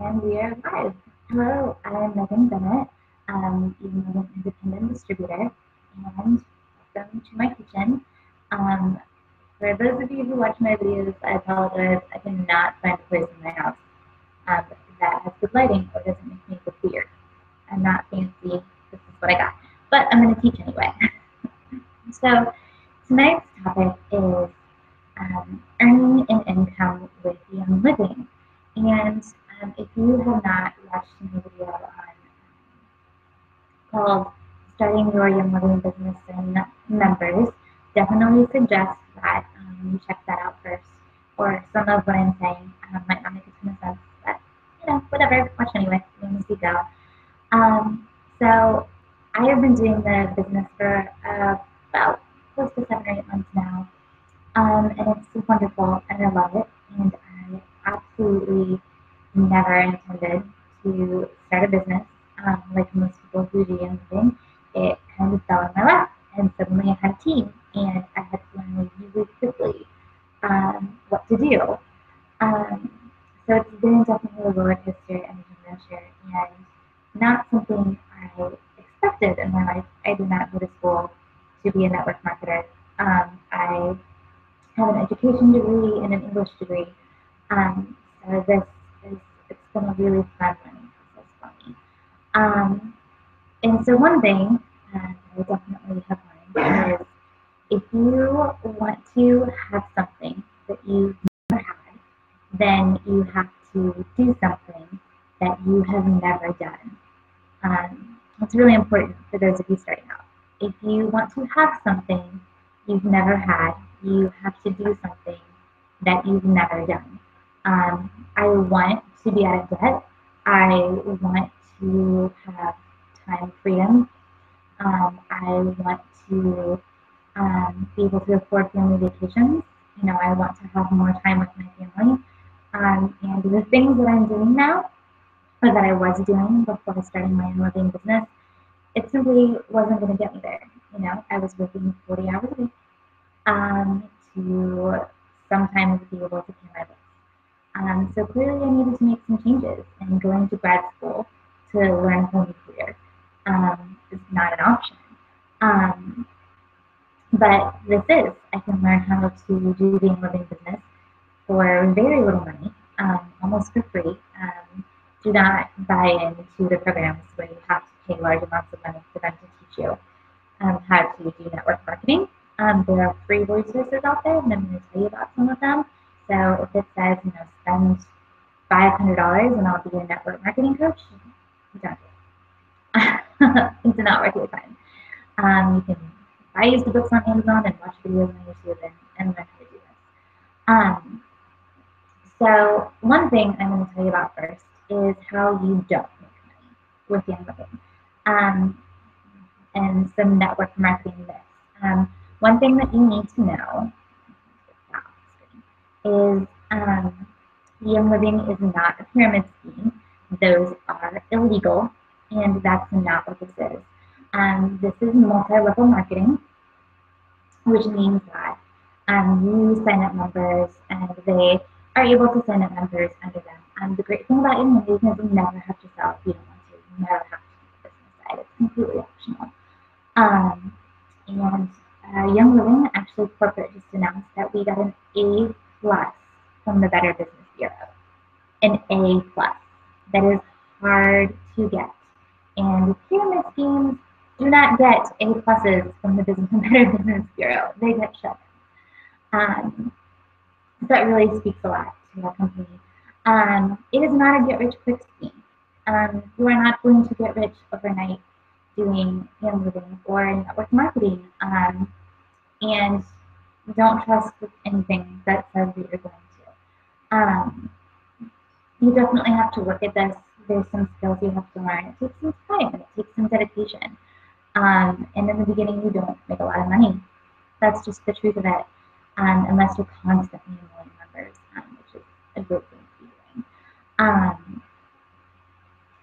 And we are live. Hello, I'm Megan Bennett, Young Living Independent Distributor, and welcome to my kitchen. Um, for those of you who watch my videos, I apologize. I cannot find a place in my house that has good lighting or doesn't make me look weird. I'm not fancy. This is what I got. But I'm going to teach anyway. So tonight's topic is earning an income with Young Living. And if you have not watched my video called Starting Your Young Living Business in Members, definitely suggest that you check that out first. Or some of what I'm saying might not make a ton of sense, but whatever, watch anyway, as we go. So I have been doing the business for about close to 7 or 8 months now. And it's wonderful, and I love it. And I absolutely never intended to start a business. Like most people who do Young Living, it kind of fell in my lap, and suddenly I had a team, and I had to learn really quickly what to do. So it's been definitely a roller coaster and adventure, and not something I expected in my life. I did not go to school to be a network marketer. I have an education degree and an English degree. So it's been a really fun learning process for me. And so one thing I definitely have learned is if you want to have something that you've never had, then you have to do something that you have never done. It's really important for those of you starting out. If you want to have something you've never had, you have to do something that you've never done. I want to be out of debt. I want to have time freedom. I want to be able to afford family vacations. I want to have more time with my family. And the things that I'm doing now, or that I was doing before starting my Young Living business, it simply wasn't going to get me there. I was working 40 hours a week to sometimes be able to pay my bills. So clearly I needed to make some changes, and going to grad school to learn a whole new career is not an option. But this is. I can learn how to do the Young Living business for very little money, almost for free. Do not buy into the programs where you have to pay large amounts of money for them to teach you how to do network marketing. There are free resources out there, and I'm going to tell you about some of them. So if it says, spend $500 and I'll be a network marketing coach, don't do it. It's not worth your time. You can buy used books on Amazon and watch videos on YouTube and learn how to do this. So one thing I'm going to tell you about first is how you don't make money with Young Living, and some network marketing myths. One thing that you need to know is Young Living is not a pyramid scheme. Those are illegal, and that's not what this is. This is multi-level marketing, which means that you sign up members, and they are able to sign up members under them. The great thing about Young Living is you never have to sell if you don't want to. You never have to do the business side. It's completely optional. And Young Living, actually, corporate just announced that we got an A+ from the Better Business Bureau. An A+. That is hard to get. And pyramid schemes do not get A+ from the Better Business Bureau. They get shut down. So that really speaks a lot to our company. It is not a get-rich-quick scheme. You are not going to get rich overnight doing Young Living or network marketing. And don't trust anything that says that you're going to. You definitely have to work at this. There's some skills you have to learn. It takes some time, and it takes some dedication. And in the beginning, you don't make a lot of money. That's just the truth of it, unless you're constantly enrolling members, which is a good thing to be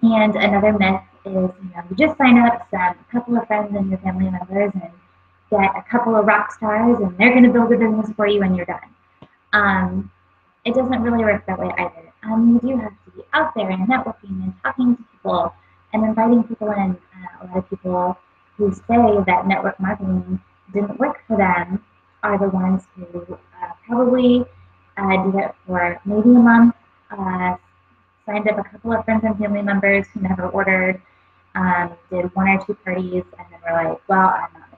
doing. And another myth is, you just sign up a couple of friends and your family members and get a couple of rock stars, and they're going to build a business for you, and you're done. It doesn't really work that way either. you do have to be out there and networking and talking to people and inviting people in. A lot of people who say that network marketing didn't work for them are the ones who probably did it for maybe a month, uh, signed up a couple of friends and family members who never ordered, did one or two parties, and then were like, well, I'm not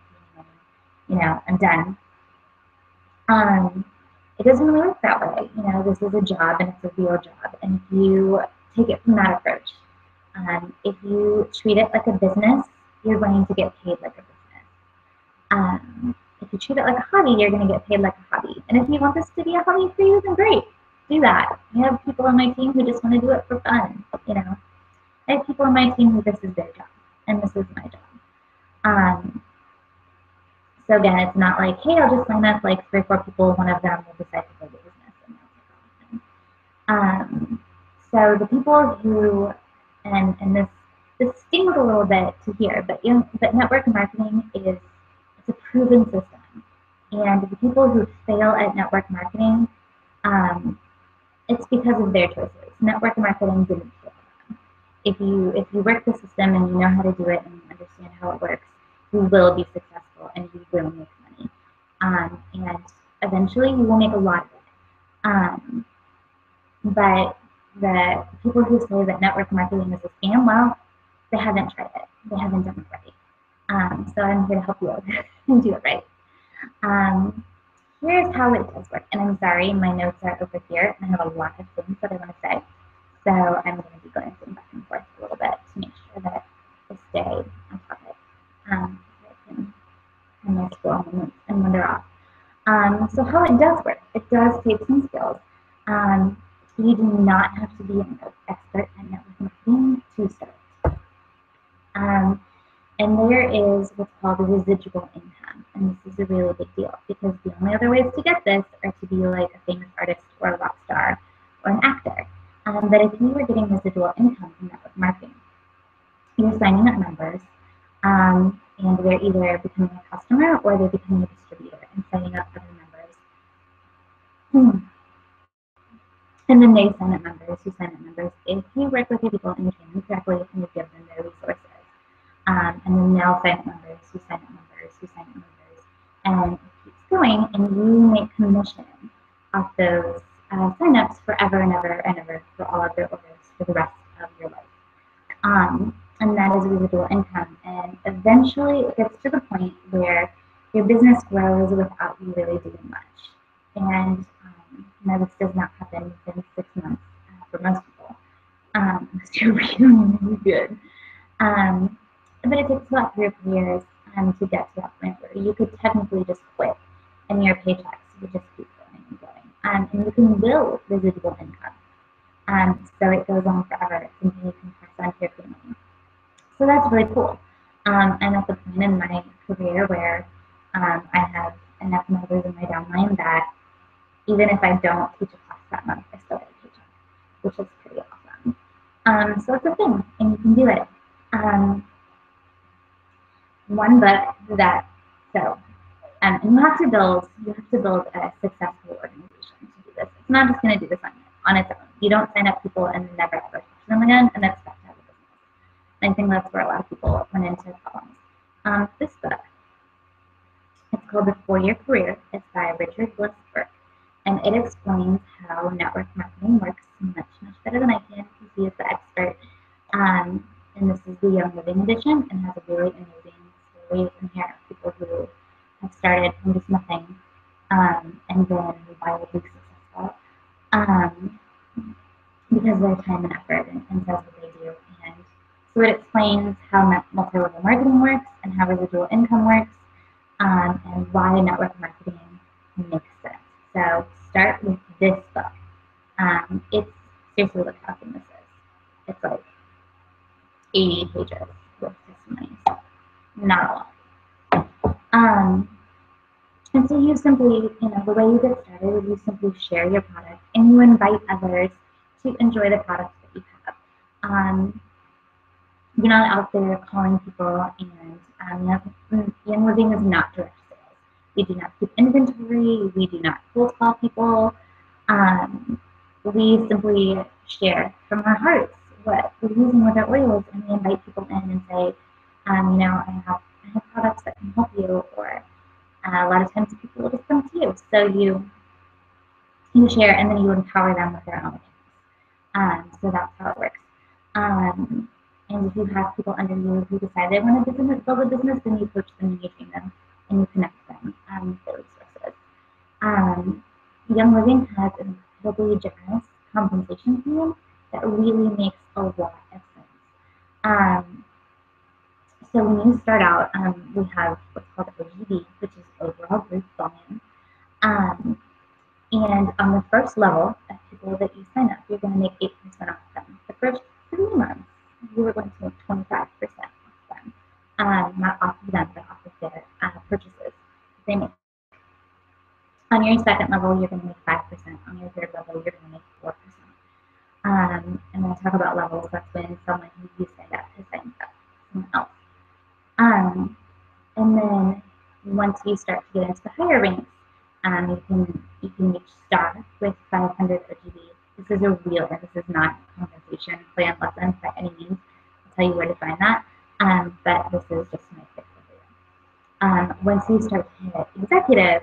making any money, I'm done. Um, it doesn't really work that way. This is a job and it's a real job. And if you take it from that approach, if you treat it like a business, you're going to get paid like a business. If you treat it like a hobby, you're going to get paid like a hobby. And if you want this to be a hobby for you, then great, do that. I have people on my team who just want to do it for fun. I have people on my team who this is their job, and this is my job. So again, it's not like, hey, I'll just sign up like 3 or 4 people. One of them will decide to build a business, and that's it. So the people who, and this stings a little bit to hear, but network marketing it's a proven system, and the people who fail at network marketing, it's because of their choices. Network marketing didn't fail them. If you work the system and you know how to do it and you understand how it works, you will be successful and you will make money. And eventually you will make a lot of it. But the people who say that network marketing is a scam, well, they haven't tried it. They haven't done it right. So I'm here to help you and do it right. Here's how it does work. And I'm sorry, my notes are over here, and I have a lot of things that I want to say. So I'm going to be going back and forth a little bit to make sure that I stay on topic. And my scroll and wander off. So how it does work, it does take some skills. You do not have to be an expert at network marketing to start. And there is what's called a residual income. And this is a really big deal because the only other ways to get this are to be like a famous artist or a rock star or an actor. But if you were getting residual income from network marketing, you're signing up members, and they're either becoming a customer or they're becoming a distributor and signing up other members. And then they sign up members who sign up members. If you work with your people and you train them correctly and you give them their resources, and then they'll sign up members who sign up members who sign up members, and it keeps going, and you make commission off those signups forever and ever and ever for all of their orders for the rest of your life. And that is residual income. And eventually it gets to the point where your business grows without you really doing much. And this does not happen within 6 months for most people. Unless you're really, really good. But it takes about 3 or 4 years to get to that point where you could technically just quit and your paychecks would just keep going and going. And you can build residual income. So it goes on forever. It's something you can pass on to your family. So that's really cool. I'm at the point in my career where I have enough members in my downline that even if I don't teach a class that month, I still get a paycheck, which is pretty awesome. So it's a thing, and you can do it. One book that, and you have to build a successful organization to do this. It's not just going to do this on its own. You don't sign up people and never ever touch them again and expect to have a business. I think that's where a lot of people run into problems. This book, it's called The 4-Year Career. It's by Richard Bliss Burke, and it explains how network marketing works much, much better than I can because he is the expert. And this is the Young Living edition and has a really amazing story in here of people who have started from just nothing and been wildly successful because of their time and effort and does what they do. And so it explains how multi-level marketing works and how residual income works and why network marketing makes sense. So start with this book. It's seriously, look how thin this is. It's like 80 pages with testimonies. Not a lot. And so you simply, the way you get started is you simply share your product and you invite others to enjoy the products that you have. You're not out there calling people, and Young Living is not direct sales. We do not keep inventory. We do not cold call people. we simply share from our hearts what we're using with our oils, and we invite people in and say, I have products that can help you, or a lot of times people will just come to you. So you share, and then you empower them with their own things. So that's how it works. And if you have people under you who decide they want to build a business, then you coach them and you train them and you connect them with the resources. Young Living has an incredibly generous compensation plan that really makes a lot of sense. So when you start out, we have what's called OGB, which is overall group volume. And on the first level of people that you sign up, you're going to make 8% off them. The first 3 months, you are going to make 25% off them. Not off of them, but off of their purchases they make. On your second level, you're going to make 5%. On your third level, you're going to make 4%. And when I talk about levels, that's when someone who you signed up has signed up someone else. And then once you start to get into the higher ranks, you can reach star with 500 OGB. This is a real, this is not a compensation plan lesson by any means. I'll tell you where to find that. But this is just my tip for you. Once you start to hit executive,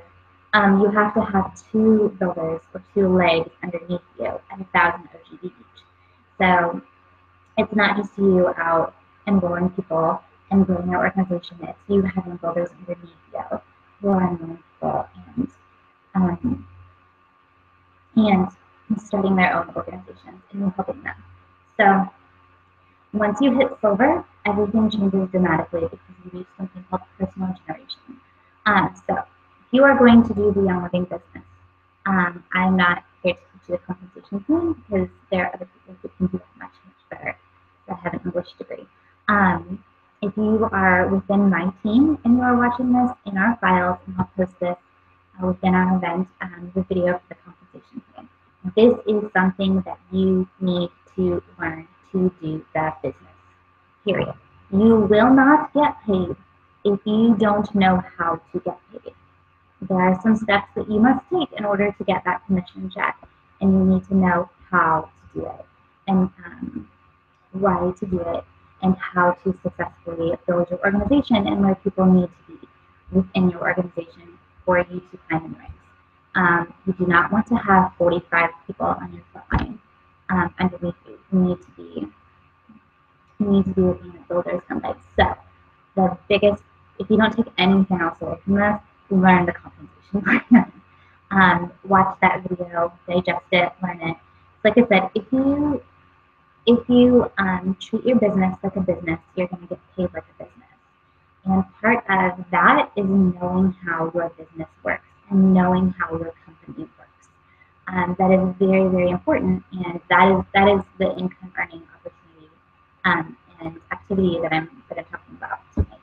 you have to have 2 builders or 2 legs underneath you at 1,000 OGB each. So it's not just you out enrolling people and growing your organization. It's you having builders underneath you who are meaningful and starting their own organizations and you're helping them. So once you hit silver, everything changes dramatically because you use something called personal generation. So if you are going to do the Young Living business, I'm not here to teach you the compensation plan because there are other people who can do it much, much better that have an English degree. If you are within my team and you are watching this in our files, and I'll post this within our event, the video for the compensation plan. This is something that you need to learn to do the business, period. You will not get paid if you don't know how to get paid. There are some steps that you must take in order to get that commission check, and you need to know how to do it, and why to do it, and how to successfully build your organization and where people need to be within your organization for you to climb in the ranks. You do not want to have 45 people on your front line underneath you. You need to be looking at builders and legs. So the biggest, if you don't take anything else away from this, learn the compensation plan. Watch that video, digest it, learn it. Like I said, if you treat your business like a business, you're going to get paid like a business. And part of that is knowing how your business works and knowing how your company works. That is very, very important, and that is the income earning opportunity and activity that I'm talking about tonight.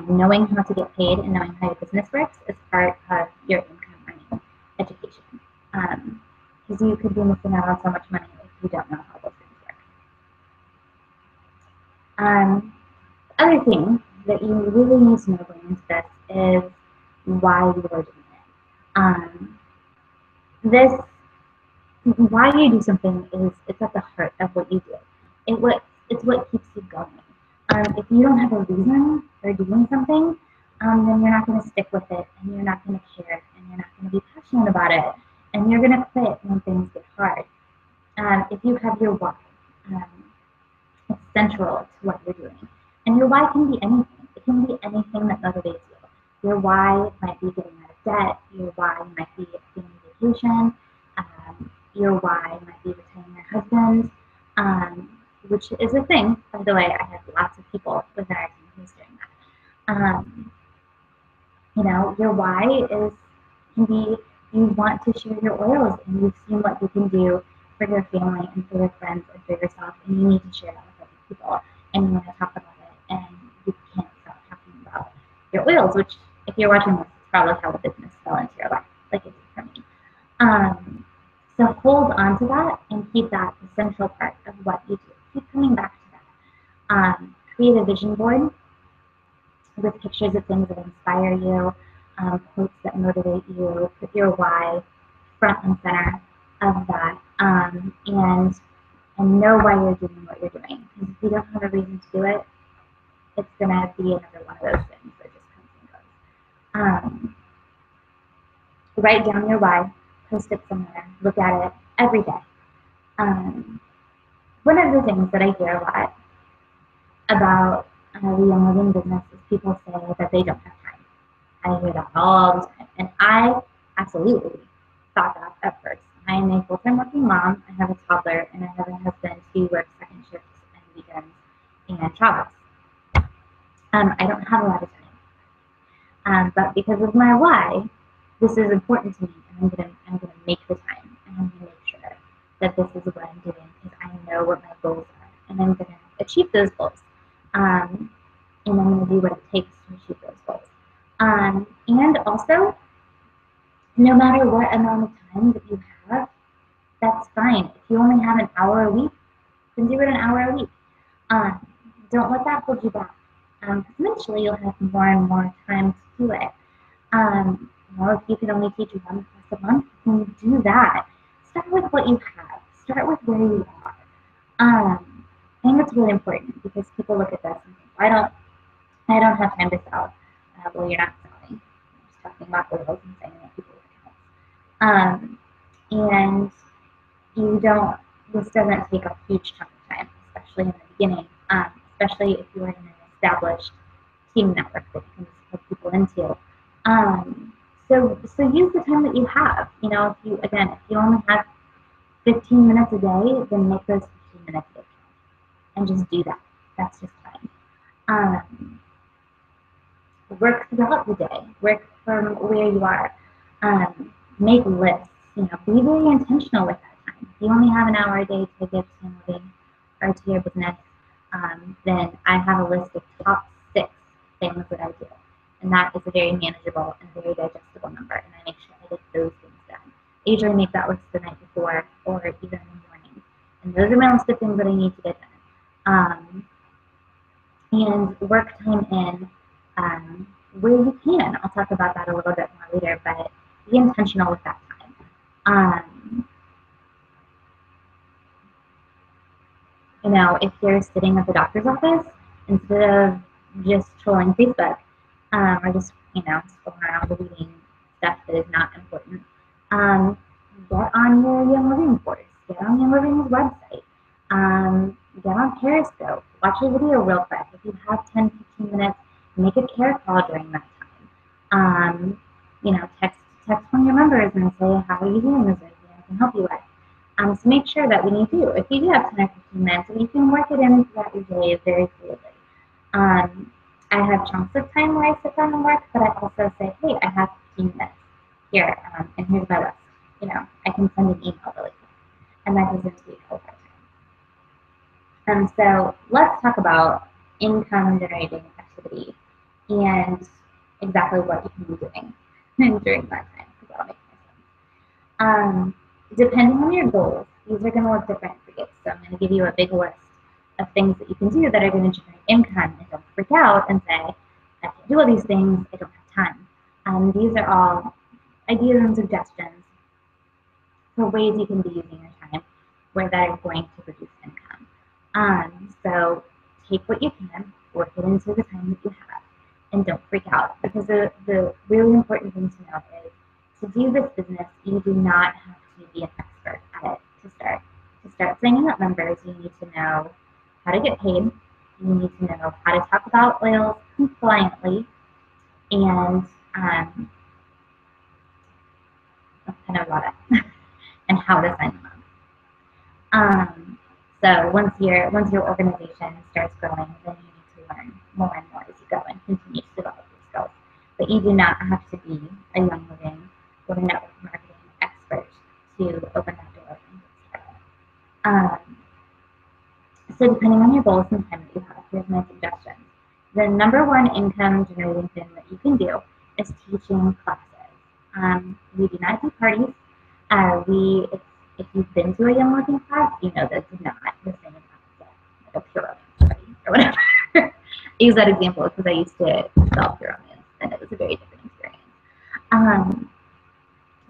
Is knowing how to get paid and knowing how your business works is part of your income earning education. Because you could be missing out on so much money if you don't know how those things work. The other thing that you really need to know going into this is why you are doing it. Why you do something it's at the heart of what you do. It's what keeps you going. If you don't have a reason for doing something, then you're not going to stick with it, and you're not going to care, and you're not going to be passionate about it, and you're going to quit when things get hard. If you have your why, it's central to what you're doing. And your why can be anything. It can be anything that motivates you. Your why might be getting out of debt. Your why might be being on vacation. Your why might be retiring your husband, which is a thing. By the way, I have lots of people within our team who's doing that. Your why can be you want to share your oils and you've seen what you can do for your family and for your friends and for yourself, and you need to share that with other people, and you want to talk about it, and you can't stop talking about your oils, which, if you're watching this, is probably how the business fell into your life, like it did for me. So hold on to that and keep that the central part of what you do. Keep coming back to that. Create a vision board with pictures of things that inspire you, quotes that motivate you. Put your why front and center. of that, and know why you're doing what you're doing. Because if you don't have a reason to do it, it's gonna be another one of those things that just comes and goes. Write down your why, post it somewhere, look at it every day. One of the things that I hear a lot about the Young Living business is people say that they don't have time. I hear that all the time. And I absolutely thought that at first. I am a full-time working mom. I have a toddler, and I have a husband who works second shifts and weekends and travels. I don't have a lot of time. But because of my why, this is important to me, and I'm gonna make the time, and I'm gonna make sure that this is what I'm doing because I know what my goals are, and I'm gonna achieve those goals. And I'm gonna do what it takes to achieve those goals. And also, no matter what amount of time that you have, that's fine. If you only have an hour a week, then do it an hour a week. Don't let that hold you back. Eventually, you'll have more and more time to do it. If you can only teach one class a month, then do that. Start with what you have. Start with where you are. I think it's really important because people look at this and think, I don't have time to sell. Well, you're not selling. You're just talking about oils and saying that people accounts. And you don't. This doesn't take a huge chunk of time, especially in the beginning. Especially if you are in an established team network that you can put people into. So use the time that you have. If you only have 15 minutes a day, then make those 15 minutes a day and just do that. That's just fine. Work throughout the day. Work from where you are. Make lists. Be very intentional with that time. If you only have an hour a day to give to living or to your business, then I have a list of top 6 things that I do. And that is a very manageable and very digestible number. And I make sure I get those things done. I usually make that list the night before or even in the morning. And those are my list of things that I need to get done. And work time in where you can. I'll talk about that a little bit more later, but be intentional with that time. If you're sitting at the doctor's office, instead of just trolling Facebook, or just, scrolling around reading stuff that is not important, get on your Young Living course, get on Young Living's website, get on Periscope, watch a video real quick. If you have 10, 15 minutes, make a care call during that time. Text one of your members and say, how are you doing? Is there anything I can help you with? So make sure that when you do, if you do have 10 or 15 minutes, you can work it in throughout your day very fluidly. I have chunks of time where I sit down and work, but I also say, hey, I have 15 minutes here, and here's my list. I can send an email really quick, and that doesn't take a lot of time. So let's talk about income generating activity and exactly what you can be doing during that time, because that'll make more sense. Depending on your goals, these are going to look different for you. So I'm going to give you a big list of things that you can do that are going to generate income, and don't freak out and say, I can't do all these things, I don't have time. These are all ideas and suggestions for ways you can be using your time where that is going to produce income. So take what you can, work it into the time that you have, and don't freak out, because the really important thing to know is to do this business, you do not have to be an expert at it to start. To start signing up members, you need to know how to get paid, you need to know how to talk about oils compliantly, and that's kind of about it, and how to sign them up. So once your organization starts growing, then you need to learn more and more as you go and continue to develop your skills. But you do not have to be a Young Living or network marketing expert to open that door and get started. So depending on your goals and time that you have, here's my suggestions. The number one income generating thing that you can do is teaching classes. We do not do parties. If you've been to a Young Living class, you know this is not the same as like a pure romance party or whatever. I use that example because I used to sell pure romance, and it was a very different experience.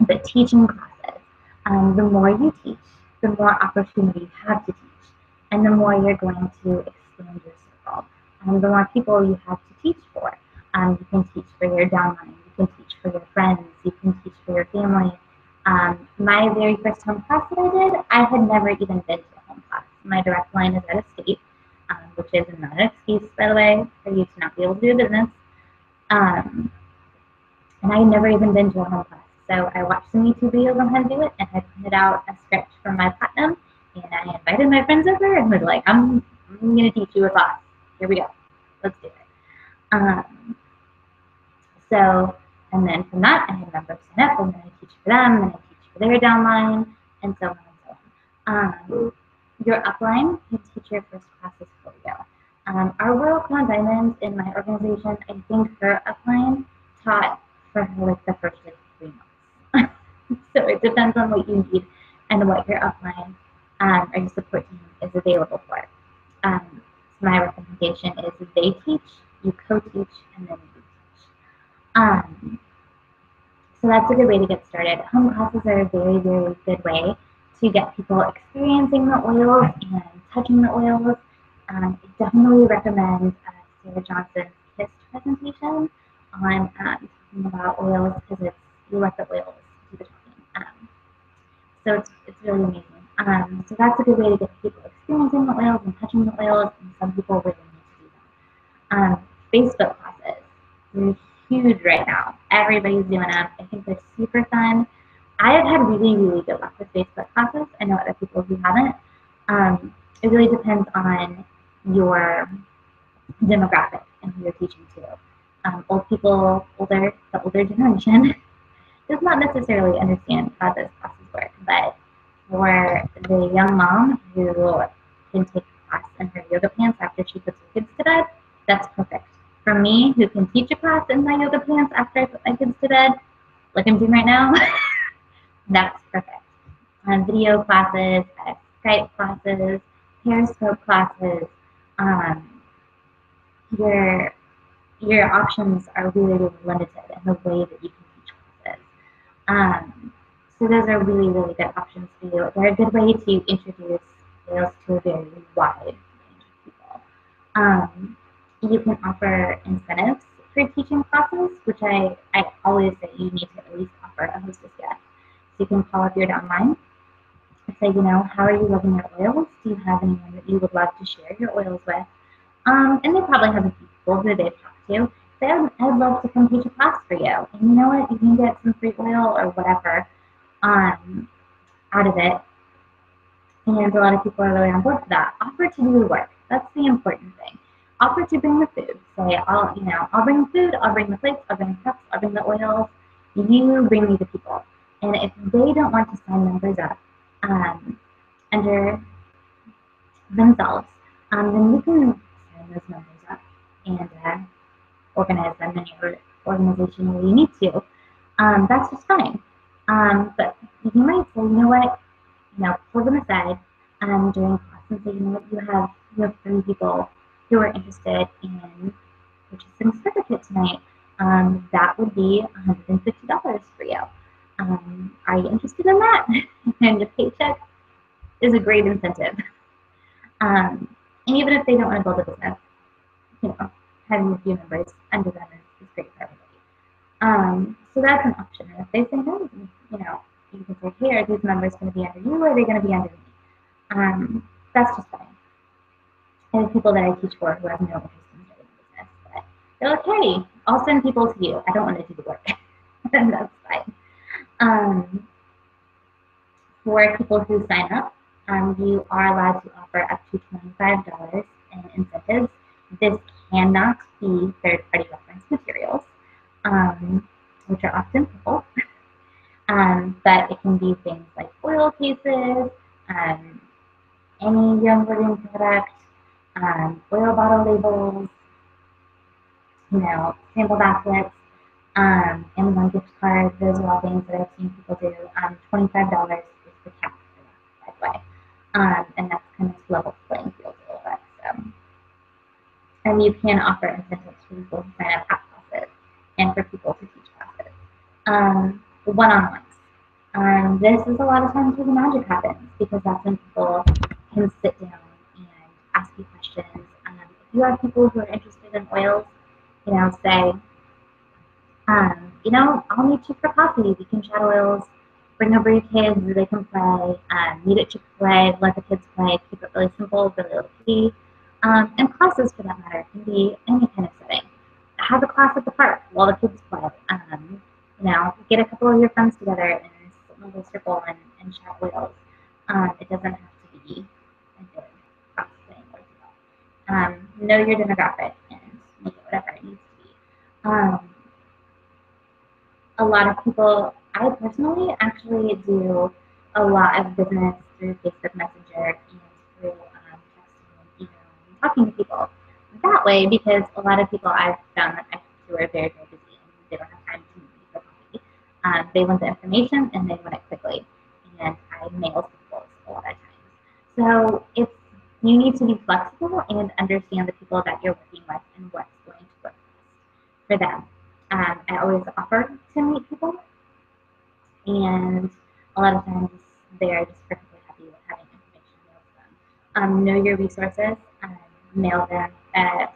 But teaching classes, The more you teach, the more opportunity you have to teach, and the more you're going to expand your circle. The more people you have to teach for. You can teach for your downline, you can teach for your friends, you can teach for your family. My very first home class that I did, I had never even been to a home class. My direct line is out of state, which is not an excuse, by the way, for you to not be able to do a business. Um, and I had never even been to a home class. So I watched some YouTube videos on how to do it, and I printed out a script from my platinum, and I invited my friends over and was like, I'm going to teach you a class. Here we go. Let's do it. Um, and then from that, I had members sign up, and then I teach for them, and I teach for their downline, and so on and so on. Your upline can teach your first classes for you. Our Royal Crown Diamonds in my organization, I think her upline taught for her like the first 3 months. So it depends on what you need and what your upline or your support team is available for. My recommendation is they teach, you co-teach, and then you teach. So that's a good way to get started. Home classes are a very, very good way to get people experiencing the oils and touching the oils. I definitely recommend Sarah Johnson's KISS presentation on talking about oils because you let the oils do the talking. So it's really amazing. So that's a good way to get people experiencing the oils and touching the oils, and some people really need to do them. Facebook classes. They're huge right now. Everybody's doing them. I think they're super fun. I have had really, really good luck with Facebook classes. I know other people who haven't. It really depends on your demographic and who you're teaching to. Old people, the older generation, does not necessarily understand how those classes work, but for the young mom who can take a class in her yoga pants after she puts her kids to bed, that's perfect. For me, who can teach a class in my yoga pants after I put my kids to bed, like I'm doing right now, that's perfect. Video classes, Skype classes, Periscope classes, your options are really, really limited in the way that you can teach classes. So those are really, really good options for you. They're a good way to introduce sales to a very wide range of people. You can offer incentives for teaching classes, which I always say you need to at least offer a hostess gift. So you can call up your downline and say, how are you loving your oils? Do you have anyone that you would love to share your oils with? And they probably have a few people who they've talked to. Say, I'd love to come teach a class for you. And you know what? You can get some free oil or whatever out of it. And a lot of people are really on board for that. Offer to do the work. That's the important thing. Offer to bring the food. Say, I'll bring the food, I'll bring the plates, I'll bring the cups, I'll bring the oils. You bring me the people. And if they don't want to sign members up under themselves, then you can sign those members up and organize them in your organization where you need to. That's just fine. But you might say, you know what, pull them aside during class and say, you have 3 people who are interested in purchasing a certificate tonight. That would be $150 for you. Are you interested in that? And the paycheck is a great incentive. And even if they don't want to build a business, having a few members under them is great for everybody. So that's an option. And if they say no, you can say, hey, are these members going to be under you or are they going to be under me? That's just fine. I have people that I teach for who have no interest in starting a business, but they're like, hey, I'll send people to you. I don't want to do the work. And that's fine. For people who sign up, you are allowed to offer up to $25 in incentives. This cannot be third-party reference materials, which are often purple, but it can be things like oil cases, any young living product, oil bottle labels, sample baskets, Amazon gift cards. Those are all things that I've seen people do. $25 is the cap for that, by the way. And that's kind of level playing field a little bit. So. And you can offer incentives for people who sign up at classes and for people to teach classes. One-on-ones. This is a lot of times where the magic happens because that's when people can sit down and ask you questions. If you have people who are interested in oils, say, I'll meet you for coffee. We can chat oils. Bring over your kids. They can play. Meet at Chick-fil-A. Let the kids play. Keep it really simple, really low key. And classes, for that matter, can be any kind of setting. Have a class at the park while the kids play. Get a couple of your friends together and sit in a little circle and chat oils. It doesn't have to be a big class thing. Know your demographic and make it whatever it needs to be. A lot of people, I personally actually do a lot of business through Facebook Messenger and through texting and emailing and talking to people that way because a lot of people I've found that I talk to are very, very busy and they don't have time to meet me for coffee. They want the information and they want it quickly, and I mail people a lot of times. So you need to be flexible and understand the people that you're working with and what's going to work best for them. I always offer to meet people, and a lot of times they are just perfectly happy with having information mailed to them. Know your resources, mail them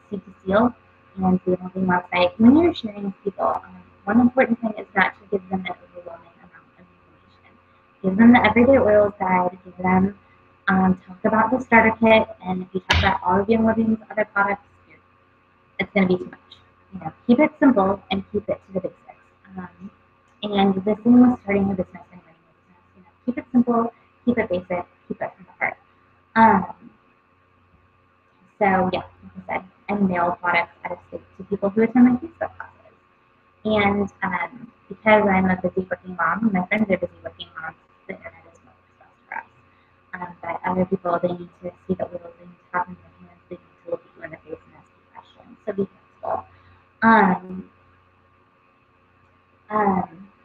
seed to seal, and the Amazing website. When you're sharing with people, one important thing is not to give them an overwhelming amount of information. Give them the everyday oils guide, give them talk about the starter kit, and if you talk about all of your Living's other products, it's going to be too much. Keep it simple and keep it to the basics. And the thing with starting a business and running a business, keep it simple, keep it basic, keep it from the heart. So yeah, like I said, I mail products out of state to people who attend my Facebook classes. And because I'm a busy working mom, my friends are busy working moms, the internet is what works best for us. But other people, they need to see the oils, they need to have them in their hands, they need to look at you in the face and ask you questions. So be flexible.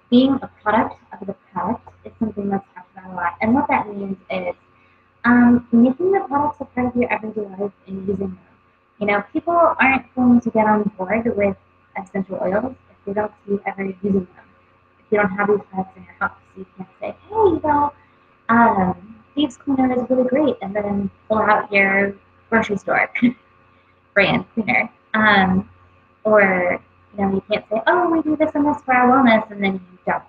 Being a product of the product is something that's talked about a lot. And what that means is making the products a part of your everyday life and using them. People aren't going to get on board with essential oils if they don't see you ever using them. If you don't have these products in your house, you can't say, hey, Thieves Cleaner is really great, and then pull out your grocery store brand cleaner. Or you can't say, oh, we do this and this for our wellness, and then you don't.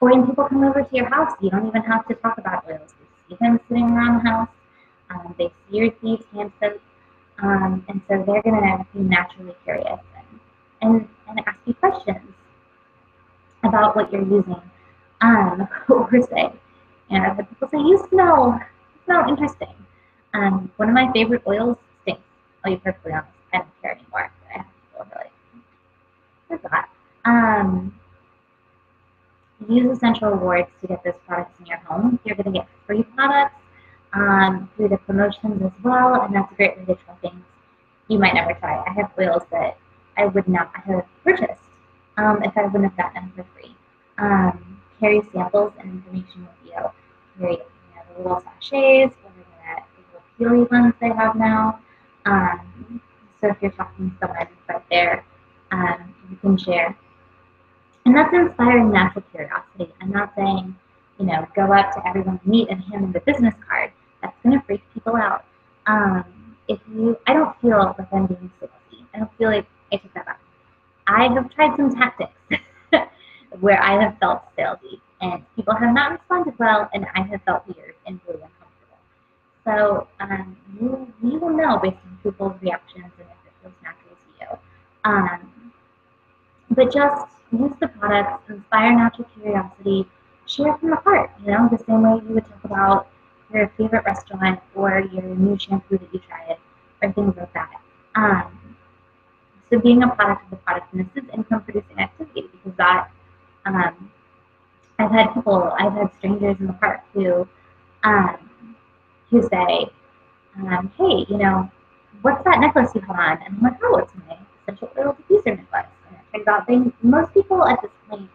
Or when people come over to your house, you don't even have to talk about oils. They see them sitting around the house. They see your Thieves hand soap, and so they're going to be naturally curious and ask you questions about what you're using. Or say, the people say, you smell interesting. One of my favorite oils stinks. I'll be perfectly honest. I don't care anymore. I have people who are like, what's that? Use Essential Rewards to get those products in your home. You're going to get free products through the promotions as well, and that's a great way to try things you might never try. I have oils that I would not have purchased if I wouldn't have gotten them for free. Carry samples and information with you. Carry the little sachets or the little peely ones they have now. So if you're talking to someone right there, you can share. And that's inspiring natural curiosity. I'm not saying, go up to everyone you meet and hand them the business card. That's going to freak people out. I don't feel like I'm being salesy. I don't feel like I take that back. I have tried some tactics where I have felt salesy, and people have not responded well, and I have felt weird and really uncomfortable. So you will know based on people's reactions and if it feels natural to you. But just use the products, inspire natural curiosity, share from the heart, the same way you would talk about your favorite restaurant or your new shampoo that you tried or things like that. So being a product of the product, and this is income producing activity because that, I've had strangers in the park who say, hey, what's that necklace you have on? And I'm like, oh, it's my essential oil diffuser necklace. And it turns out most people at this point,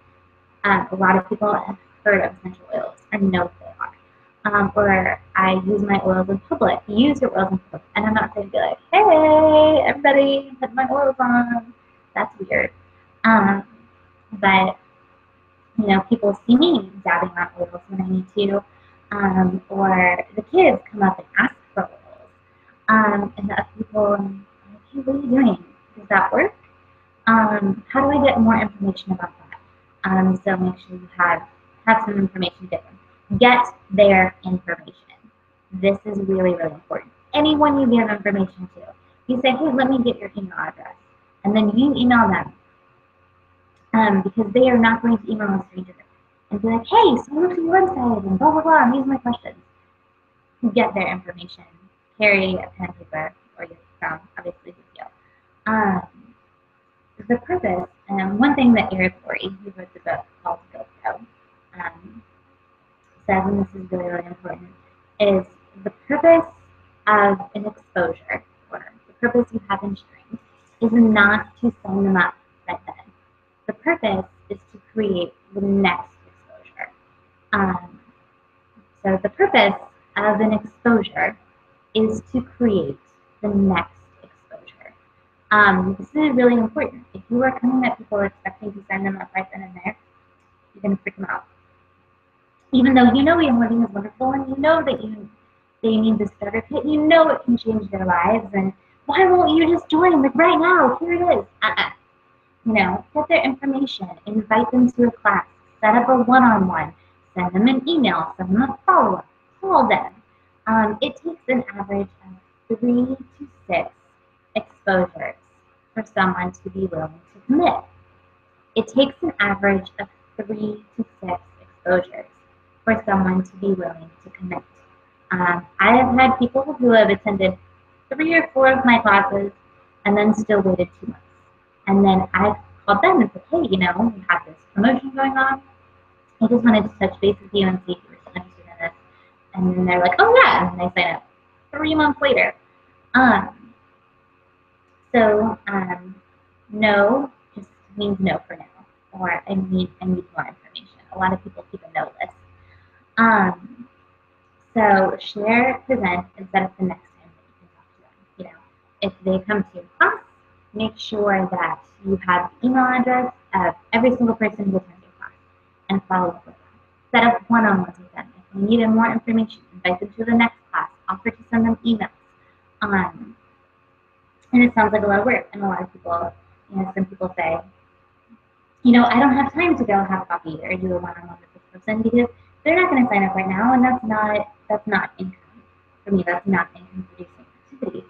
a lot of people have heard of essential oils and know what they are. Or I use my oils in public. Use your oils in public. And I'm not saying to be like, hey, everybody, put my oils on. That's weird. But People see me dabbing on oils when I need to, or the kids come up and ask for oils, and the other people are like, hey, what are you doing? Does that work? How do I get more information about that? So make sure you have some information to give them. Get their information. This is really, really important. Anyone you give information to, you say, hey, let me get your email address. And then you email them, because they are not going to email a stranger and be like, hey, so I looked at your website and blah, blah, blah, and these are my questions. Get their information. Carry a pen and paper, or your phone, obviously, with you. The purpose, and one thing that Eric Worre, who wrote the book called GoPro, says, and this is really, really important, is the purpose of an exposure, or the purpose you have in sharing, is not to sign them up right then. The purpose is to create the next exposure. So the purpose of an exposure is to create the next exposure. This is really important. If you are coming at people expecting to sign them up right then and there, you're going to freak them out. Even though you know Young Living is wonderful, and you know that they need the starter kit, you know it can change their lives, and why won't you just join? Like right now, here it is. Get their information, invite them to a class, set up a one-on-one, send them an email, send them a follow-up, call them. It takes an average of 3 to 6 exposures for someone to be willing to commit. It takes an average of 3 to 6 exposures for someone to be willing to commit. I have had people who have attended 3 or 4 of my classes and then still waited 2 months. And then I called them and said, hey, we have this promotion going on. I just wanted to touch base with you and see if you were still interested in this. And then they're like, oh yeah, and then they sign up 3 months later. No just means no for now, or I need more information. A lot of people keep a no list. So share, present, and set up the next time that you can talk to them. If they come to your class, make sure that you have the email address of every single person who attends your class and follow up with them. Set up one-on-ones with them. If you need more information, invite them to the next class. Offer to send them emails. And it sounds like a lot of work, and a lot of people, some people say, I don't have time to go have coffee or do a one-on-one with this person because they're not going to sign up right now, and that's not income. For me, that's not income-producing activity.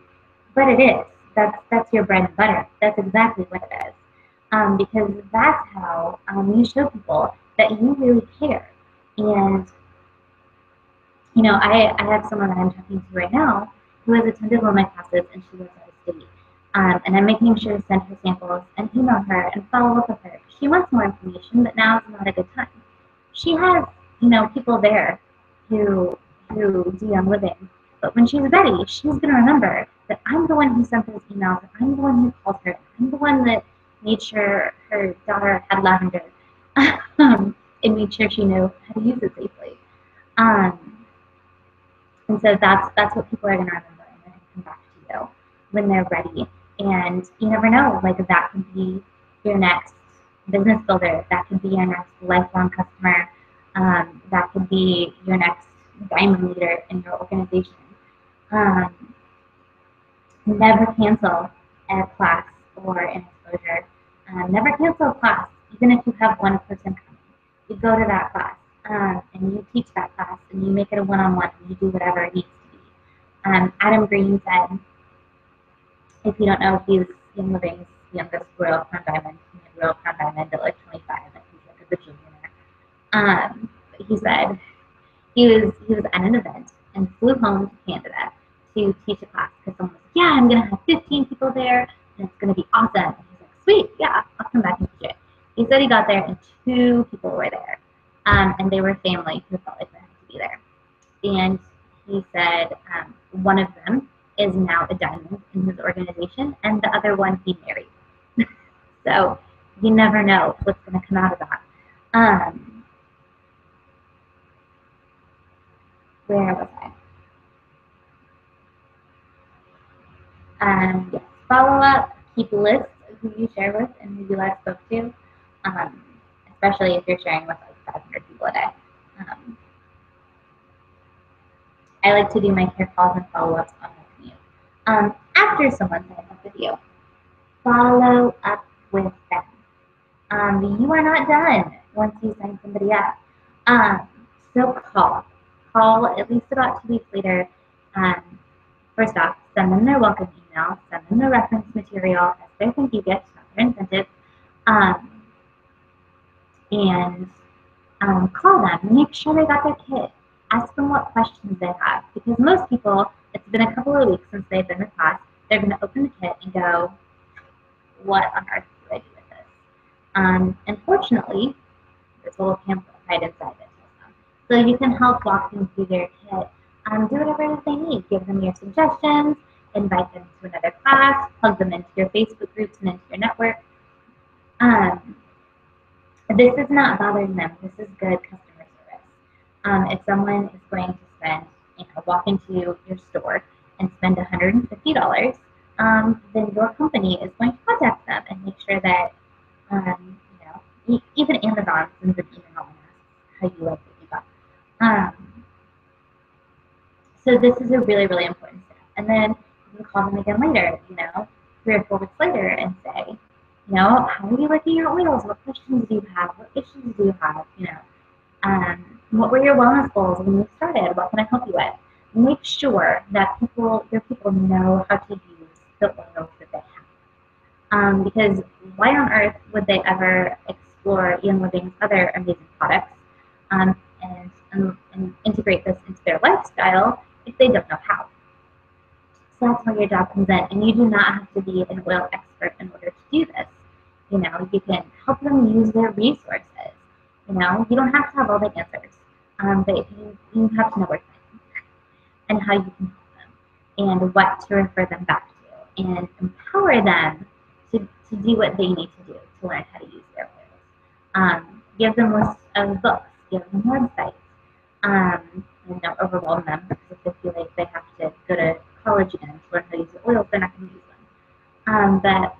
But it is. That's your bread and butter. That's exactly what it is. Because that's how you show people that you really care. And, I have someone that I'm talking to right now who has attended one of my classes, and she lives out of state. And I'm making sure to send her samples and email her and follow up with her. She wants more information, but now is not a good time. She has, people there who do Young Living. But when she's ready, she's going to remember that I'm the one who sent those emails, and I'm the one who called her, I'm the one that made sure her daughter had lavender, and made sure she knew how to use it safely. And so that's what people are going to remember, and they're going to come back to you when they're ready. And you never know, like that could be your next business builder, that could be your next lifelong customer, that could be your next diamond leader in your organization. Never cancel a class or an exposure. Never cancel a class, even if you have one person coming. You go to that class, and you teach that class, and you make it a one-on-one, and you do whatever it needs to be. Adam Green said, if you don't know, he's Young Living's youngest Royal Crown Diamond. He had Royal Crown Diamond at like 25, and he's like a bajillionaire. He said he was at an event and flew home to Canada to teach a class because someone was like, yeah, I'm going to have 15 people there, and it's going to be awesome. And he's like, sweet, yeah, I'll come back and teach it. He said he got there, and 2 people were there, and they were family who felt like they had to be there. And he said one of them is now a diamond in his organization, and the other one he married. So you never know what's going to come out of that. Where was I? Yes, follow up, keep lists of who you share with and who you last spoke to. especially if you're sharing with like 500 people a day. I like to do my care calls and follow-ups on my commute. After someone signs up with you, follow up with them. You are not done once you sign somebody up. So call at least about 2 weeks later. Um, First off, send them their welcome email, send them the reference material as their thank you gift, not their incentive, and call them, make sure they got their kit, ask them what questions they have, because most people, it's been a couple of weeks since they've been in class, they're going to open the kit and go, what on earth do I do with this? And fortunately, there's a little pamphlet right inside that tells them. So you can help walk them through their kit. Do whatever it is they need. Give them your suggestions, invite them to another class, plug them into your Facebook groups and into your network. This is not bothering them. This is good customer service. If someone is going to spend, walk into your store and spend $150, then your company is going to contact them and make sure that, even Amazon sends an email and asks how you like what you got. So this is a really, really important step. And then you can call them again later, 3 or 4 weeks later and say, how are you liking your oils? What questions do you have? What issues do you have? What were your wellness goals when you started? What can I help you with? Make sure that your people know how to use the oils that they have. Because why on earth would they ever explore Young Living's other amazing products and integrate this into their lifestyle if they don't know how? So that's where your job comes in, and you do not have to be an oil expert in order to do this. You can help them use their resources. You don't have to have all the answers, but you have to know where to find them and how you can help them and what to refer them back to and empower them to do what they need to do to learn how to use their oils. Give them lists of books, give them websites, and don't overwhelm them because if they feel like they have to go to college again to learn how to use the oils, they're not going to use them. But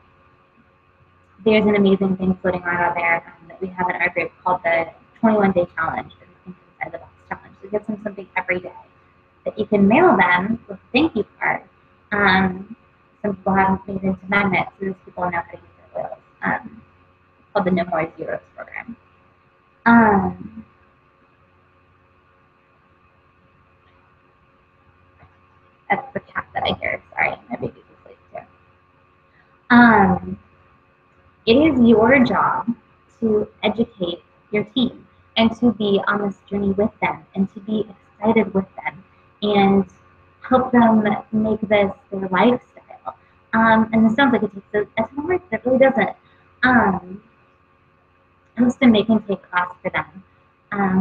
there's an amazing thing floating around out there that we have in our group called the 21-day challenge, or the Think Outside the Box challenge. It gives them something every day that you can mail them with a thank you card. Some people have made into magnets, so those people know how to use their oils. Called the No More Zeros program. That's the cat that I hear. Sorry, my baby's asleep too. It is your job to educate your team and to be on this journey with them and to be excited with them and help them make this their lifestyle. And this sounds like it takes a ton of work, but it really doesn't. Host a make and take class for them,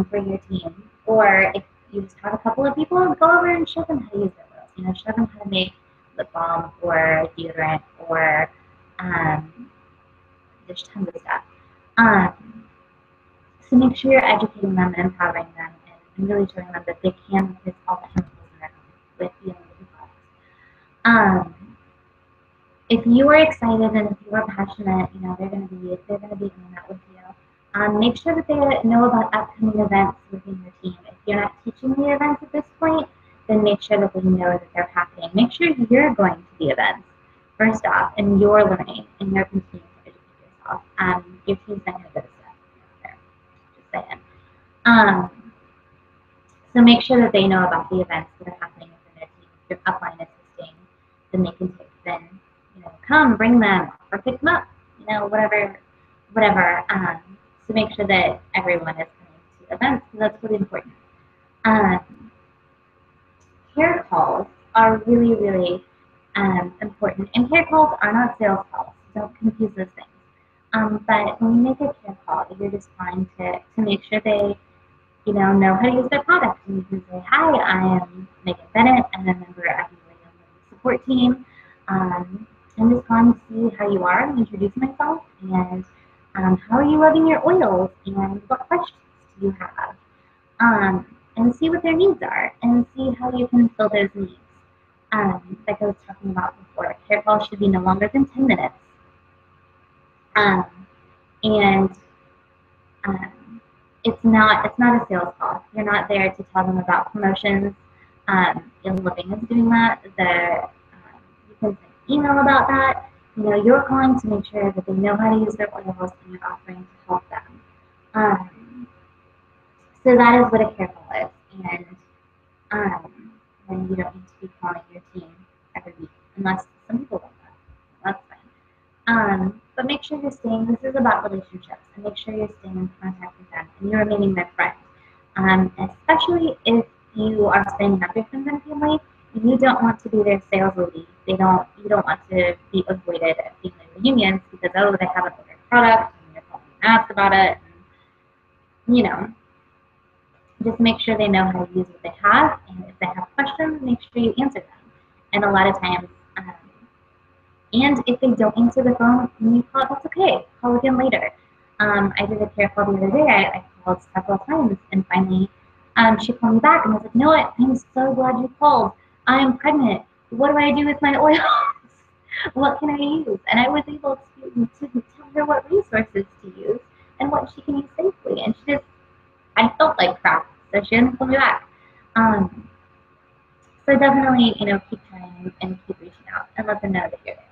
for your team. Or if you just have a couple of people, go over and show them how to use their oils. Show them how to make lip balm or deodorant or there's tons of stuff. So make sure you're educating them and empowering them and really showing them that they can replace all the chemicals in their home with Young Living products. If you are excited and if you are passionate, they're going to be in that with you. Make sure that they know about upcoming events within your team. If you're not teaching the events at this point, then make sure that they know that they're happening. Make sure you're going to the events first off, and you're learning and you're continuing to educate yourself. Your team's not going to go to stuff. Just saying. So make sure that they know about the events that are happening within their team. If your upline is hosting the make and take, then come, bring them, or pick them up. Whatever. So make sure that everyone is coming to events, because that's really important. Care calls are really, really important. And care calls are not sales calls. Don't confuse those things. But when you make a care call, you're just trying to make sure they know how to use their product. And you can say, hi, I am Megan Bennett. I'm a member of your Young Living support team. I'm just calling to see how you are and introduce myself. And how are you loving your oils? And what questions do you have? And see what their needs are and see how you can fill those needs. Like I was talking about before, care calls should be no longer than 10 minutes. And It's not a sales call. You're not there to tell them about promotions. Young Living is doing that. You can send an email about that. You're calling to make sure that they know how to use their oils and you're offering to help them. So that is what a care call is. And then you don't need to be calling your team every week, unless some people want that. That's fine. But make sure you're staying, this is about relationships, and make sure you're staying in contact with them and you're remaining their friend. Especially if you are staying up with friends and family, you don't want to be their sales lady. You don't want to be avoided at family reunions because, oh, they haven't ordered product and you're calling and ask about it. And, just make sure they know how to use what they have, and if they have questions, make sure you answer them. And a lot of times, and if they don't answer the phone when you call, that's okay. Call again later. I did a care call the other day. I called several times, and finally she called me back, and I was like, you know what? I'm so glad you called. I am pregnant. What do I do with my oils? What can I use? And I was able to tell her what resources to use and what she can use safely. And I felt like crap, so she didn't call me back. So definitely, keep trying and keep reaching out and let them know that you're there.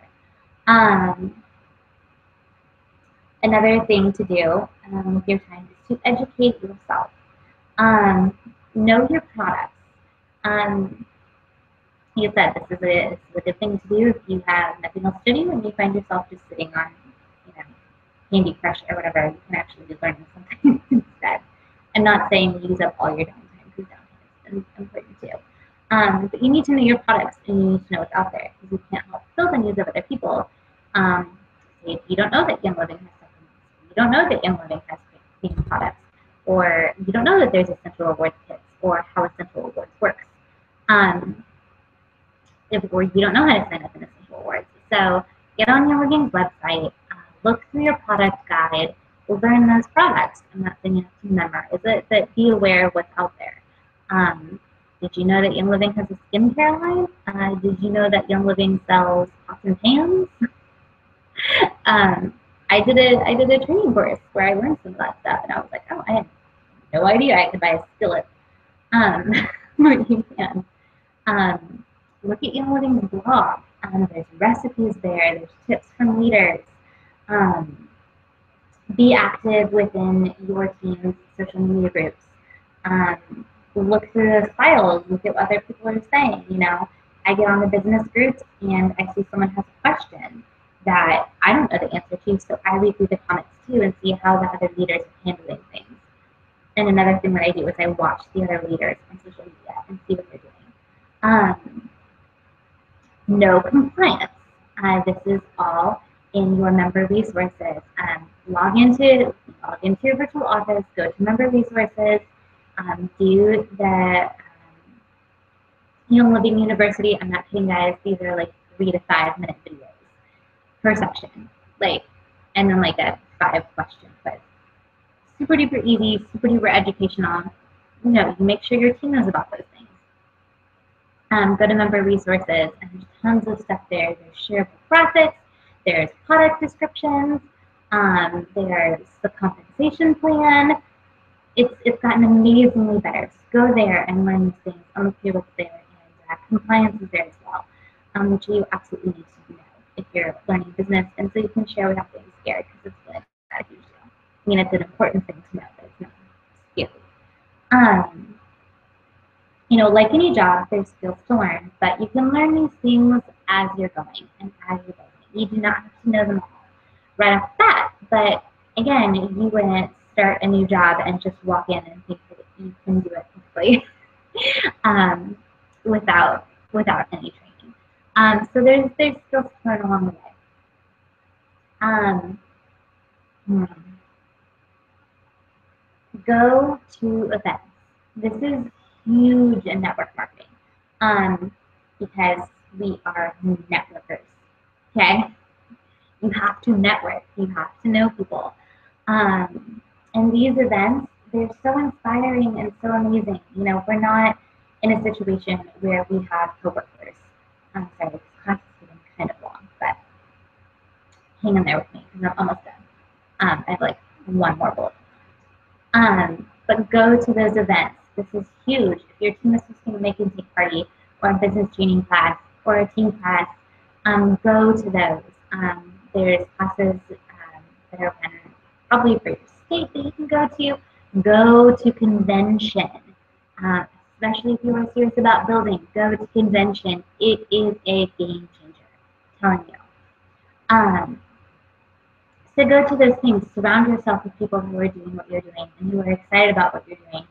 Another thing to do with your time is to educate yourself. Know your products. You said this is a good thing to do if you have nothing else to do and you find yourself just sitting on, Candy Crush or whatever. You can actually be learning something instead. I'm not saying use up all your downtime, because downtime is important too. But you need to know your products and you need to know what's out there, because you can't help fill the needs of other people. If you don't know that Young Living has supplements, you don't know that Young Living has cleaning products, or you don't know that there's Essential Rewards kits or how Essential Rewards works. Or you don't know how to sign up in Essential Rewards. So get on Young Living's website, look through your product guide, learn those products. I'm not saying you have to memorize it, but be aware of what's out there. Did you know that Young Living has a skincare line? Did you know that Young Living sells pots and pans? I did a training course where I learned some of that stuff, and I was like, oh, I had no idea I could buy a skillet. But you can. Look at Young Living's blog. There's recipes there. There's tips from leaders. Be active within your team's social media groups. Look through those files. Look at what other people are saying. I get on the business groups and I see someone has a question that I don't know the answer to, so I read through the comments too and see how the other leaders are handling things. And another thing that I do is I watch the other leaders on social media and see what they're doing. No compliance. This is all in your member resources. Log into your virtual office, go to member resources, do the Young Living University. I'm not kidding, guys. These are like 3 to 5 minute videos per section, and then like a 5-question quiz. Super duper easy, super duper educational. You make sure your team knows about those things. Go to member resources, and there's tons of stuff there. There's shareable profits, there's product descriptions, there's the compensation plan. It's gotten amazingly better. So go there and learn these things. I'm okay with there, and compliance is there as well, which you absolutely need to know if you're learning business, and so you can share without being scared, because it's good. Not a huge deal. I mean, it's an important thing to know, but it's not scary. Like any job, there's skills to learn, but you can learn these things as you're going and as you're building. You do not have to know them all right off the bat, but again, you wouldn't start a new job and just walk in and think that you can do it quickly without any training. So there's skills to learn along the way. Go to events. This is huge in network marketing, because we are networkers. Okay, you have to network. You have to know people. And these events, they're so inspiring and so amazing. We're not in a situation where we have coworkers. I'm sorry, this class is getting kind of long, but hang in there with me because I'm almost done. I have like one more bullet. But go to those events. This is huge. If your team is hosting a make and take party or a business training class or a team class, go to those. There's classes that are run probably for your state that you can go to. Go to convention. Uh, Especially if you are serious about building, go to convention. It is a game changer, I'm telling you. Um, so go to those things. Surround yourself with people who are doing what you're doing and who are excited about what you're doing.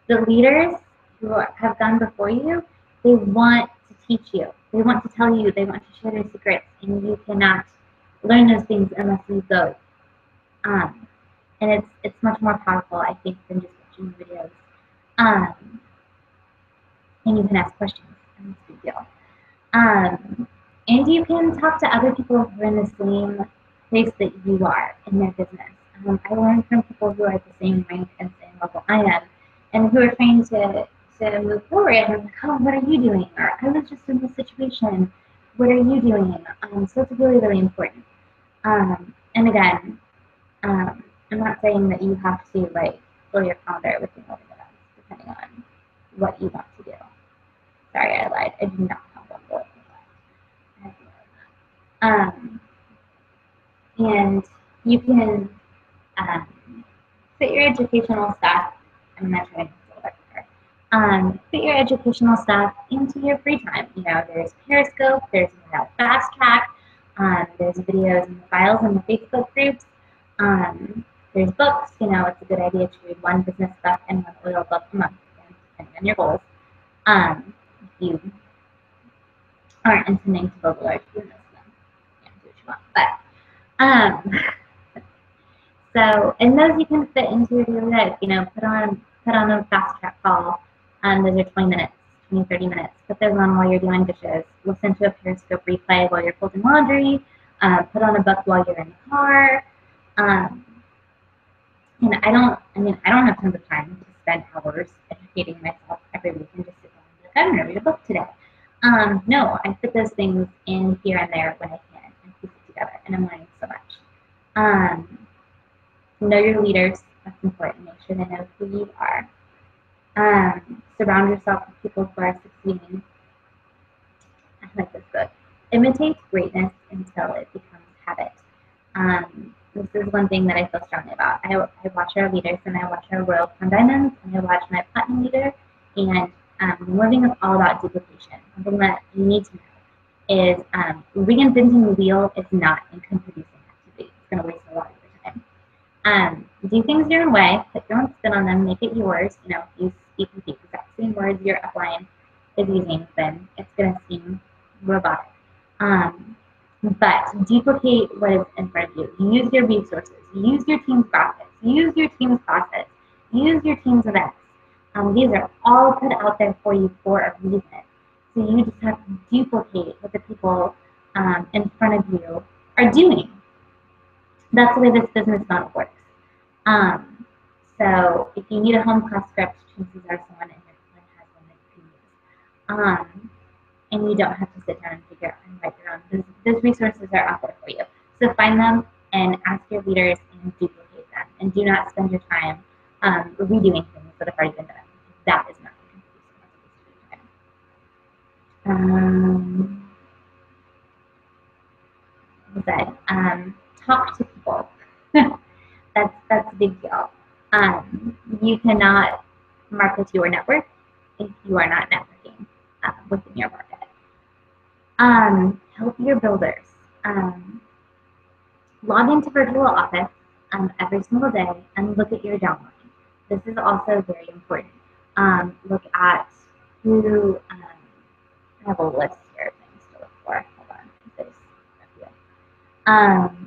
The leaders who have gone before you, they want to teach you. They want to tell you. They want to share their secrets, and you cannot learn those things unless you go. And it's much more powerful, I think, than just watching videos. And you can ask questions, and it's a big deal. And you can talk to other people who are in the same place that you are in their business. I learn from people who are at the same rank and same level I am, and who are trying to move forward. And I'm like, oh, what are you doing? Or I was just in this situation. What are you doing? So it's really, really important. And again, I'm not saying that you have to like fill your calendar with events, depending on what you want to do. Sorry, I lied. I do not have one bullet and you can fit your educational stuff. I'm not trying to hold up here. Fit your educational stuff into your free time. You know, there's Periscope, there's Fast Track, there's videos and files in the Facebook groups. There's books. You know, it's a good idea to read one business book and one oil book a month, depending on your goals. If you aren't intending to build a large business, then do what you want. But so, and those you can fit into your daily life. You know, put on a Fast Track call. Those are 20 minutes, 20, 30 minutes. Put those on while you're doing dishes. Listen to a Periscope replay while you're folding laundry. Put on a book while you're in the car. And I don't have tons of time to spend hours educating myself every week and just sit down and be like, I'm going to read a book today. No, I fit those things in here and there when I can and piece it together, and I'm learning so much. Know your leaders. That's important. Make sure they know who you are. Surround yourself with people who are succeeding. I like this book. Imitate greatness until it becomes habit. This is one thing that I feel strongly about. I watch our leaders, and I watch our Royal Crown Diamonds, and I watch my Platinum leader, and living is all about duplication. One thing that you need to know is reinventing the wheel is not income-producing activity. It's going to waste a lot of your time. Do things your own way, put your own spin on them, make it yours. You know, if you speak with the exact same words your upline is using, then it's going to seem robotic. But duplicate what is in front of you. Use your resources. Use your team's profits. Use your team's process. Use your team's events. These are all put out there for you for a reason. So you just have to duplicate what the people in front of you are doing. That's the way this business model works. So if you need a home class script, chances are someone in your company has one that you can use. And you don't have to sit down and figure out and write your own. Those resources are out there for you. So find them and ask your leaders and duplicate them. And do not spend your time redoing things that have already been done. That is not talk to people. That's a big deal. You cannot market to your network if you are not networking within your market. Help your builders. Log into Virtual Office every single day and look at your downline. This is also very important. Look at who, I have a list here of things to look for. Hold on.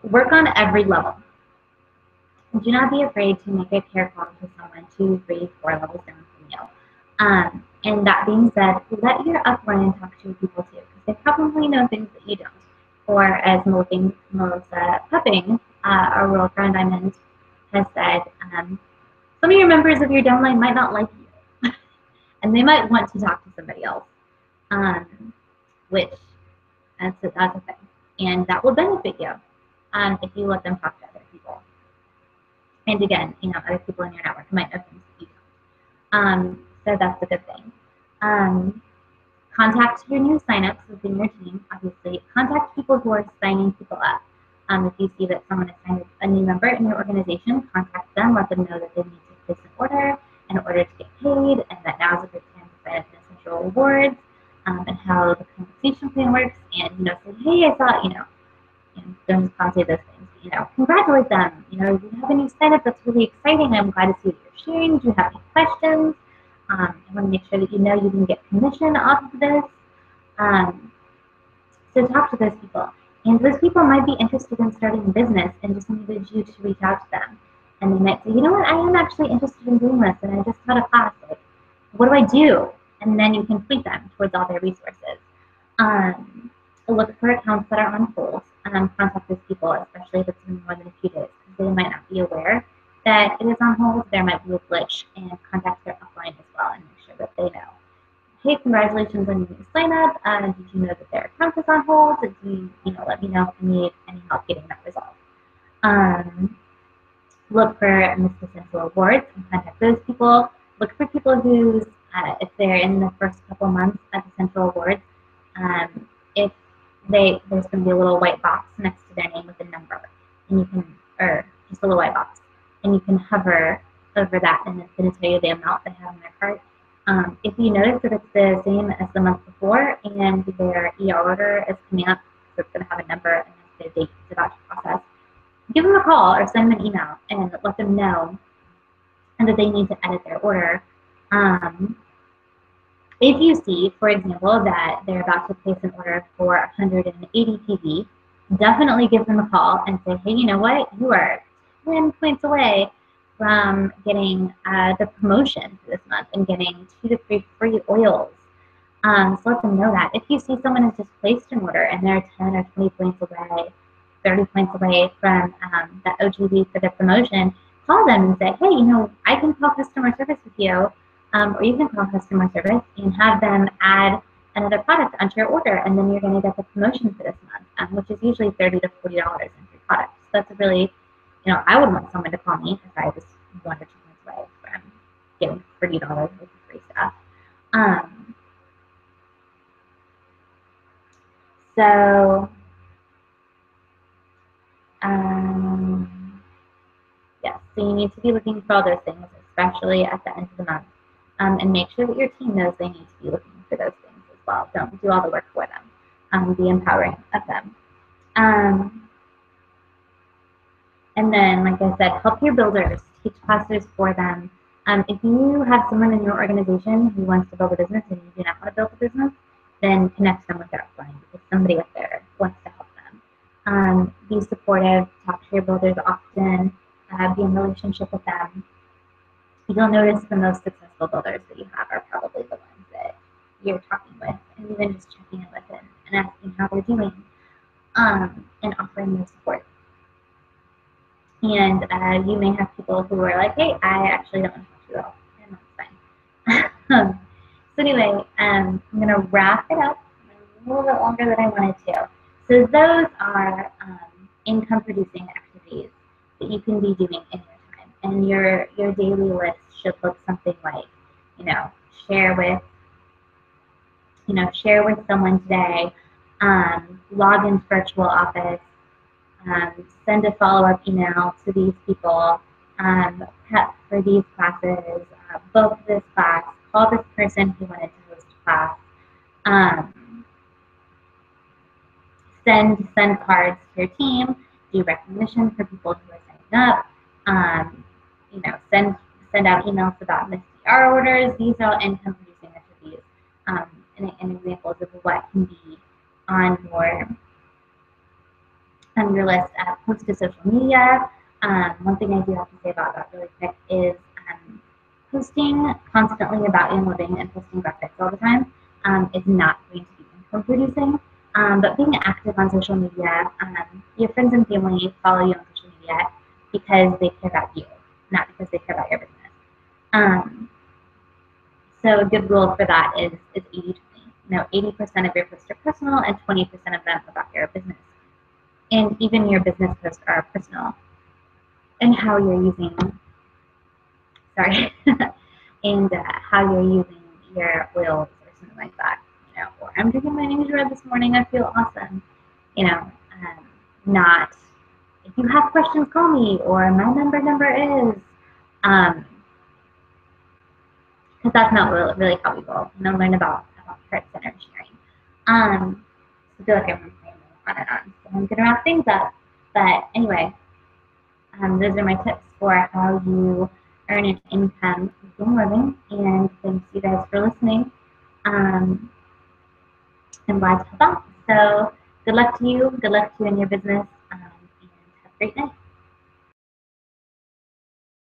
Work on every level. Do not be afraid to make a care call to someone 2, 3, 4 levels down from you. And that being said, let your upline talk to your people too, because they probably know things that you don't. Or as Melissa Pupping, our Royal Crown Diamond, has said, some of your members of your downline might not like you, and they might want to talk to somebody else, which that's a thing, and that will benefit you. if you let them talk to other people. And again, other people in your network might know things that you don't. So that's a good thing. Contact your new signups within your team, obviously. Contact people who are signing people up. If you see that someone has signed a new member in your organization, contact them, let them know that they need to place an order in order to get paid, and that now is a good time to sign up for Essential Rewards, and how the compensation plan works, and say, hey, I saw, don't just constantly those things, congratulate them. You have a new signup that's really exciting. I'm glad to see what you're sharing. Do you have any questions? I want to make sure that you can get commission off of this. So talk to those people. And those people might be interested in starting a business and just needed you to reach out to them. And they might say, you know what, I am actually interested in doing this, and I just taught a class. Like, what do I do? And then you can point them towards all their resources. Look for accounts that are on hold. Contact those people, especially if it's been more than a few days, because they might not be aware that it is on hold. There might be a glitch, and contact their upline as well and make sure that they know. Hey, congratulations on your new sign up. Did you know that their account is on hold? Did you, let me know if you need any help getting that resolved. Look for Miss Essential Rewards and contact those people. Look for people who's, if they're in the first couple months at Essential Rewards, if there's going to be a little white box next to their name with a number, and you can, or just a little white box, and you can hover over that, and it's going to tell you the amount they have in their cart. If you notice that it's the same as the month before, and their ER order is coming up, so it's going to have a number and the date it's about to process, give them a call or send them an email and let them know that they need to edit their order. If you see, for example, that they're about to place an order for 180 PV, definitely give them a call and say, hey, you know what? You are 10 points away from getting the promotion for this month and getting 2 to 3 free oils. So let them know that. If you see someone has just placed an order and they're 10 or 20 points away, 30 points away from that OGV for the promotion, call them and say, hey, I can call customer service with you, or you can call customer service and have them add another product onto your order, and then you're going to get the promotion for this month, which is usually $30 to $40 in free products. So that's a really, I would want someone to call me if I was 1 or 2 points away from getting $30 worth of free stuff. Yes, so you need to be looking for all those things, especially at the end of the month. And make sure that your team knows they need to be looking for those things as well. Don't do all the work for them. Be empowering of them. And then, like I said, help your builders. Teach classes for them. If you have someone in your organization who wants to build a business and you do not want to build a business, then connect them with their upline, because somebody up there wants to help them. Be supportive. Talk to your builders often. Be in relationship with them. You'll notice the most successful builders that you have are probably the ones that you're talking with, and even just checking in with them and asking how they're doing, and offering their support. And you may have people who are like, hey, I actually don't want to talk to you at all, and that's fine. So anyway, I'm going to wrap it up a little bit longer than I wanted to. So those are income-producing activities that you can be doing in your time. And your daily list should look something like, share with someone today, log into Virtual Office, send a follow-up email to these people, prep for these classes, book this class, call this person who wanted to host a class, send cards to your team, do recognition for people who are signing up, send out emails about missed ER orders. These are all income-producing activities, and examples of what can be on your list. Post to social media. One thing I do have to say about that really quick is posting constantly about your living and posting graphics all the time is not going to be income producing. But being active on social media, your friends and family follow you on social media because they care about you, not because they care about your business. So a good rule for that is 80-20. 80% of your posts are personal and 20% of them about your business. and even your business posts are personal, and how you're using, sorry, and how you're using your oils or something like that. Or I'm drinking my Angel Red this morning. I feel awesome. Not if you have questions, call me, or my number is, because that's not really how we go. Learn about heart-centered sharing. So I feel like I'm saying on and on. So I'm gonna wrap things up. But anyway, those are my tips for how you earn an income doing living. And thanks you guys for listening. I'm glad to help out. So good luck to you. Good luck to you in your business. And have a great night.